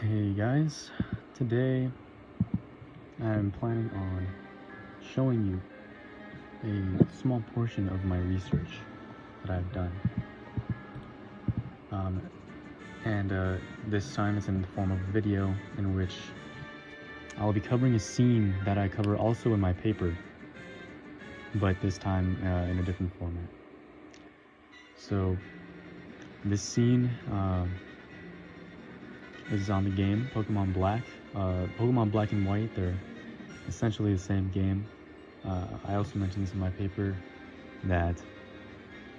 Hey guys, today I'm planning on showing you a small portion of my research that I've done. Um, and this time it's in the form of a video in which I'll be covering a scene that I cover also in my paper, but this time in a different format. So this scene is on the game Pokemon Black. Pokemon Black and White, they're essentially the same game. I also mentioned this in my paper that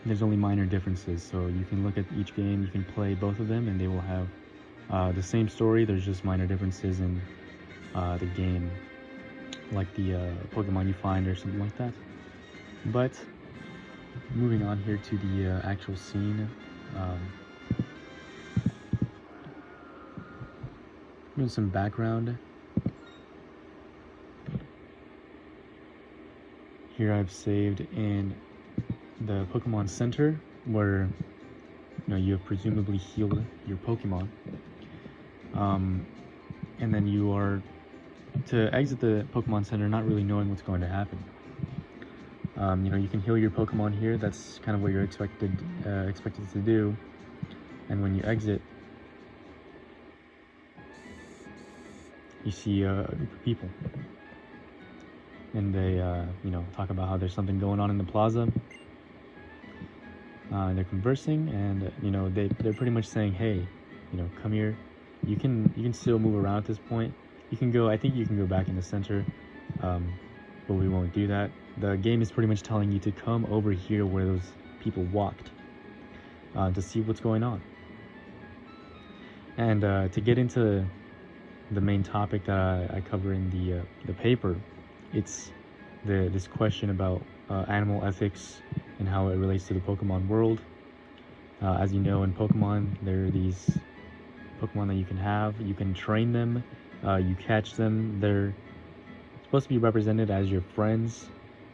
there's only minor differences, so you can look at each game, you can play both of them, and they will have the same story. There's just minor differences in the game, like the Pokemon you find or something like that. But moving on here to the actual scene, doing some background. Here I've saved in the Pokemon Center, where you have presumably healed your Pokemon, and then you are to exit the Pokemon Center not really knowing what's going to happen. You can heal your Pokemon here. That's kind of what you're expected to do. And when you exit, you see a group of people, and they talk about how there's something going on in the plaza. They're conversing, and they're pretty much saying, hey, come here. You can still move around at this point. You can go. I think you can go back in the center, but we won't do that. The game is pretty much telling you to come over here where those people walked, to see what's going on. And to get into the main topic that I cover in the paper, it's this question about animal ethics and how it relates to the Pokemon world. As you know, in Pokemon, there are these Pokemon that you can have. You can train them, you catch them. They're supposed to be represented as your friends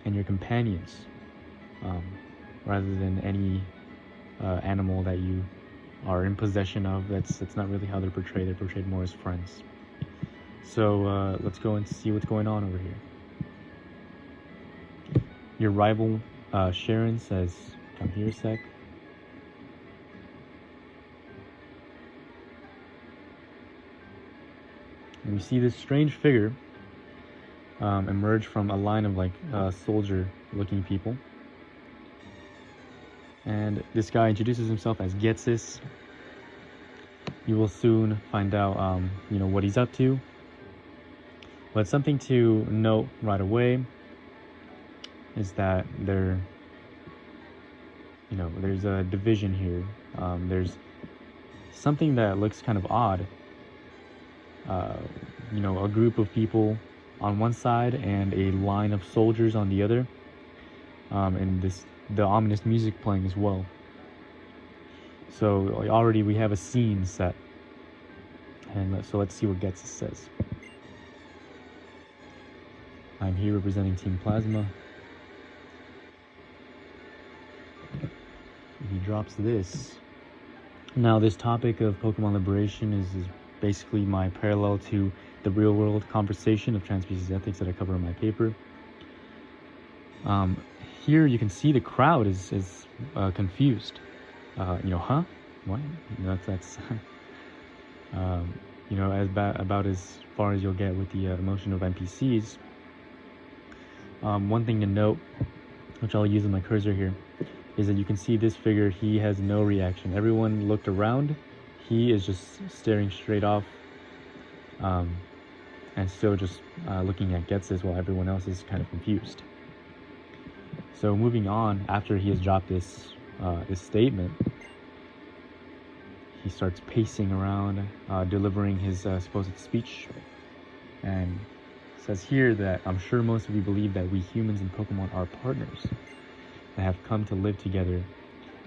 and your companions, rather than any animal that you are in possession of. That's not really how they're portrayed. They're portrayed more as friends. So let's go and see what's going on over here. Your rival, Sharon, says, come here a sec. And you see this strange figure emerge from a line of soldier-looking people. And this guy introduces himself as Getsis. You will soon find out, what he's up to. But something to note right away is that there's a division here. There's something that looks kind of odd. A group of people on one side and a line of soldiers on the other. And the ominous music playing as well. So already we have a scene set. And so let's see what Getsis says. I'm here representing Team Plasma. He drops this. Now, this topic of Pokemon liberation is basically my parallel to the real-world conversation of transpecies ethics that I cover in my paper. Here you can see the crowd is confused. Huh? What? That's about as far as you'll get with the emotion of NPCs. One thing to note, which I'll use in my cursor here, is that you can see this figure. He has no reaction. Everyone looked around. He is just staring straight off, and still just looking at Getsis while everyone else is kind of confused. So moving on, after he has dropped this statement, he starts pacing around, delivering his supposed speech, and says here that I'm sure most of you believe that we humans and Pokemon are partners that have come to live together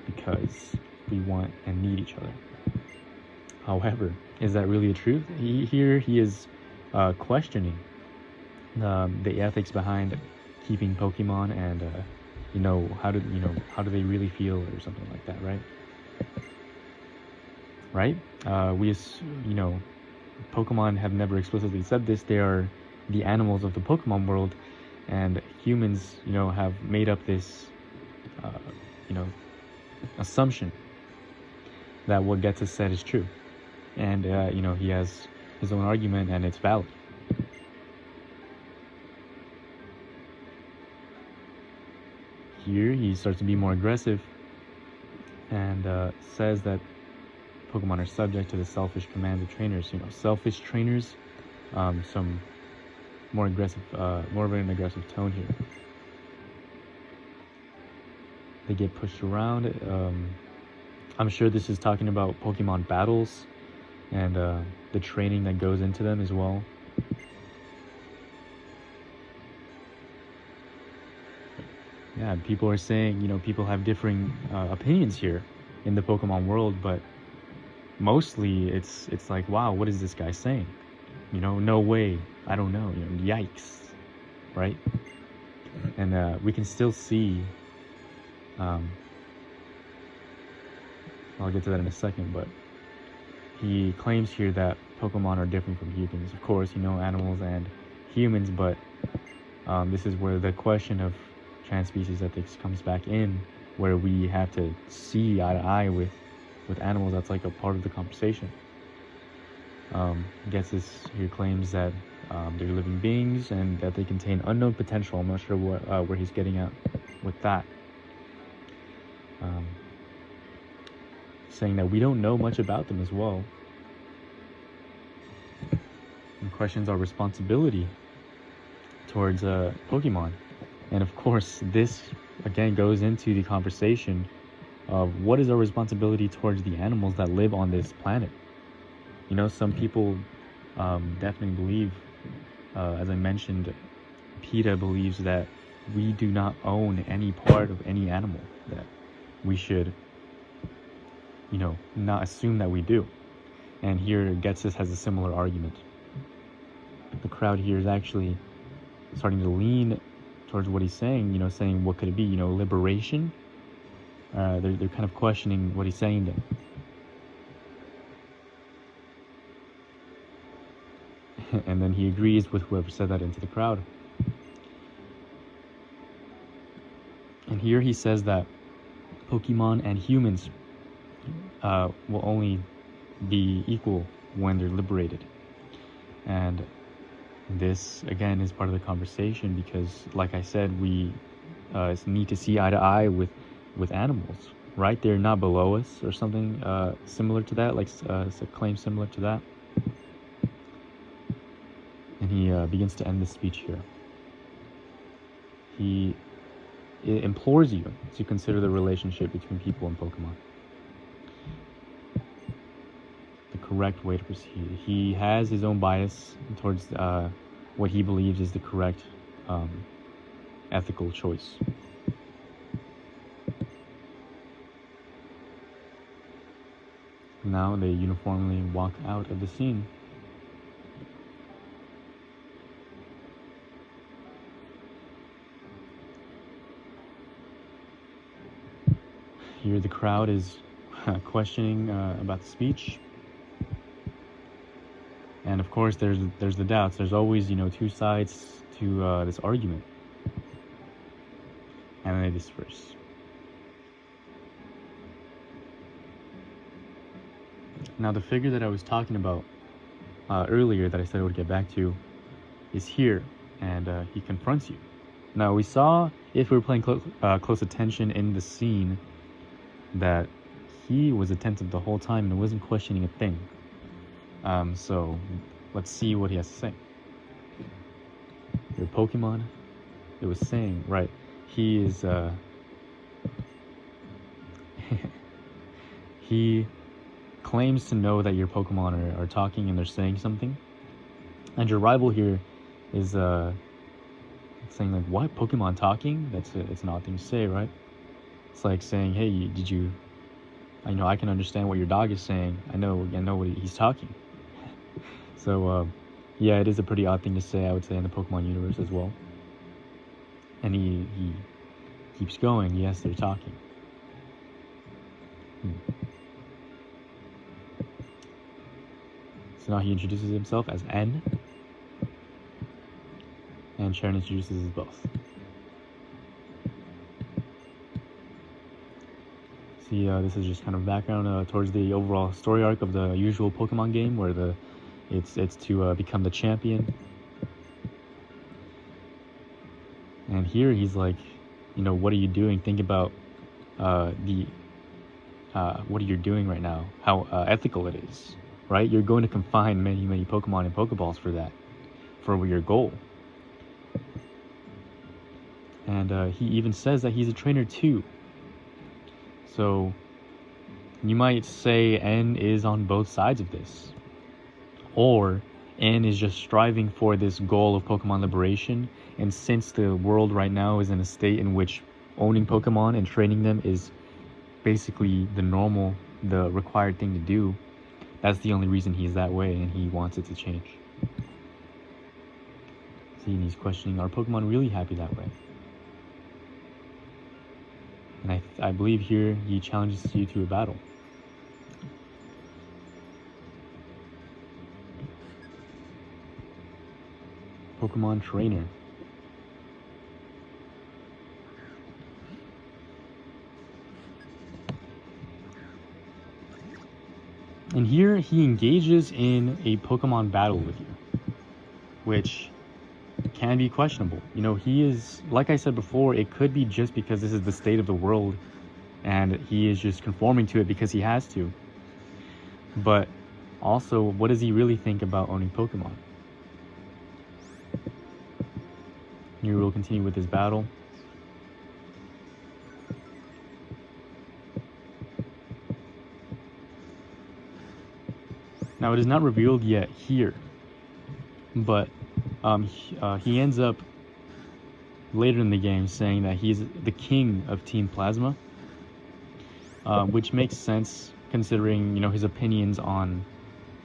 because we want and need each other. However, is that really the truth? He is questioning the ethics behind keeping Pokemon, and how do they really feel, or something like that, right? Pokemon have never explicitly said this. They are the animals of the Pokemon world, and humans, have made up this, you know, assumption that what Getsus said is true. And, he has his own argument, and it's valid. Here, he starts to be more aggressive and says that Pokemon are subject to the selfish commands of trainers. Selfish trainers, some more aggressive, more of an aggressive tone here. They get pushed around. I'm sure this is talking about Pokemon battles and the training that goes into them as well. Yeah, people are saying, people have differing opinions here in the Pokemon world, but mostly it's like, wow, what is this guy saying? No way. I don't know. Yikes, right? And we can still see. I'll get to that in a second, but he claims here that Pokemon are different from humans. Of course, animals and humans, but this is where the question of trans-species ethics comes back in, where we have to see eye to eye with animals. That's like a part of the conversation. Getsus here claims that they're living beings and that they contain unknown potential. I'm not sure where he's getting at with that. Saying that we don't know much about them as well. And questions our responsibility towards Pokemon. And of course, this again goes into the conversation of what is our responsibility towards the animals that live on this planet. Some people definitely believe, as I mentioned, PETA believes that we do not own any part of any animal, that we should, not assume that we do. And here Getsus has a similar argument. The crowd here is actually starting to lean towards what he's saying, saying what could it be, liberation? They're kind of questioning what he's saying then. And then he agrees with whoever said that into the crowd. And here he says that Pokemon and humans will only be equal when they're liberated. And this, again, is part of the conversation because, like I said, we need to see eye to eye with animals, right? They're not below us or something similar to that, like a claim similar to that. And he begins to end the speech here. He implores you to consider the relationship between people and Pokemon. The correct way to proceed. He has his own bias towards what he believes is the correct ethical choice. Now they uniformly walk out of the scene. Here the crowd is questioning about the speech. And of course there's the doubts. There's always, two sides to this argument. And then they disperse. Now the figure that I was talking about earlier that I said I would get back to is here, and he confronts you. Now we saw, if we were paying close attention in the scene, that he was attentive the whole time and wasn't questioning a thing. So let's see what he has to say. Your Pokemon, it was saying, right, he is he claims to know that your Pokemon are talking and they're saying something, and your rival here is saying like, what, Pokemon talking? It's an odd thing to say, right? It's like saying, hey, did you, I can understand what your dog is saying. I know what he's talking. So yeah, it is a pretty odd thing to say, I would say, in the Pokemon universe as well. And he keeps going. Yes, they're talking. So now he introduces himself as N, and Sharon introduces us both. See, this is just kind of background towards the overall story arc of the usual Pokemon game, where it's to become the champion. And here he's like, what are you doing? Think about what are you doing right now? How ethical it is, right? You're going to confine many Pokemon and Pokeballs for your goal. And he even says that he's a trainer too. So you might say N is on both sides of this, or N is just striving for this goal of Pokemon liberation. And since the world right now is in a state in which owning Pokemon and training them is basically the required thing to do, that's the only reason he's that way, and he wants it to change. See, and he's questioning, are Pokemon really happy that way? And I believe here he challenges you to a battle. Pokemon Trainer. And here he engages in a Pokemon battle with you, which can be questionable. He is, like I said before, it could be just because this is the state of the world and he is just conforming to it because he has to. But also, what does he really think about owning Pokemon? Here we'll continue with this battle. Now, it is not revealed yet here, but he ends up later in the game saying that he's the king of Team Plasma, which makes sense considering his opinions on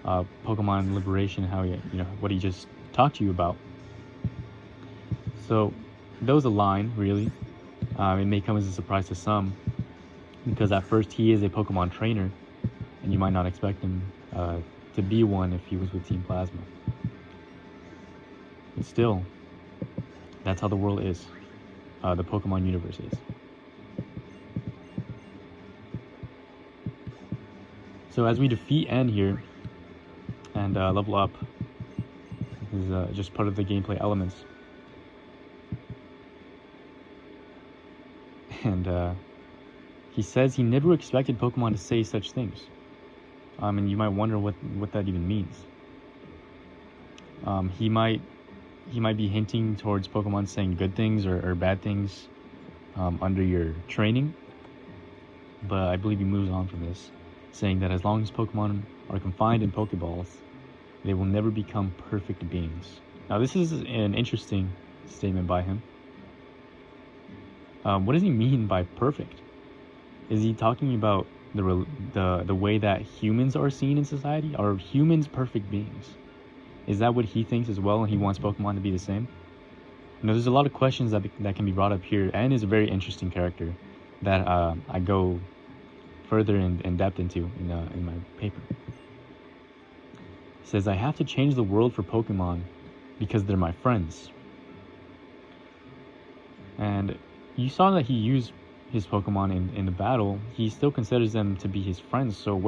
Pokemon liberation, how what he just talked to you about. So those align, really. It may come as a surprise to some, because at first he is a Pokemon trainer, and you might not expect him to be one if he was with Team Plasma. But still, that's how the world is. The Pokemon universe is. So as we defeat N here and level up, this is just part of the gameplay elements. And he says he never expected Pokemon to say such things. And you might wonder what that even means. He might be hinting towards Pokemon saying good things or bad things under your training. But I believe he moves on from this, saying that as long as Pokemon are confined in Pokeballs, they will never become perfect beings. Now, this is an interesting statement by him. What does he mean by perfect? Is he talking about the way that humans are seen in society? Are humans perfect beings? Is that what he thinks as well, and he wants Pokemon to be the same? There's a lot of questions that can be brought up here, and is a very interesting character that I go further in depth into in my paper. It says, I have to change the world for Pokemon because they're my friends. And you saw that he used his Pokemon in the battle. He still considers them to be his friends, so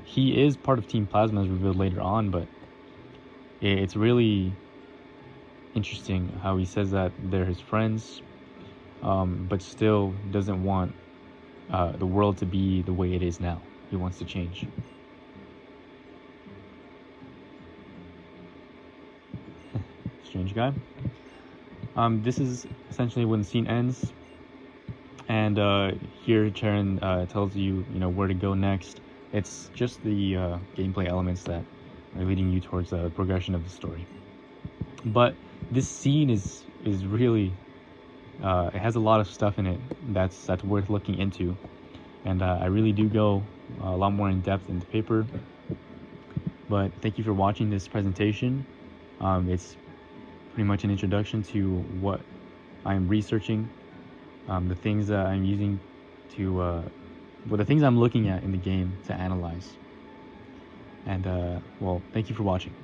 he is part of Team Plasma as revealed later on, but it's really interesting how he says that they're his friends, but still doesn't want the world to be the way it is now. He wants to change. Strange guy. This is essentially when the scene ends, and here Charon tells you where to go next. It's just the gameplay elements that are leading you towards the progression of the story. But this scene is really it has a lot of stuff in it that's worth looking into, and I really do go a lot more in depth in the paper. But thank you for watching this presentation. It's pretty much an introduction to what I'm researching, the things that I'm using to the things I'm looking at in the game to analyze. And well, thank you for watching.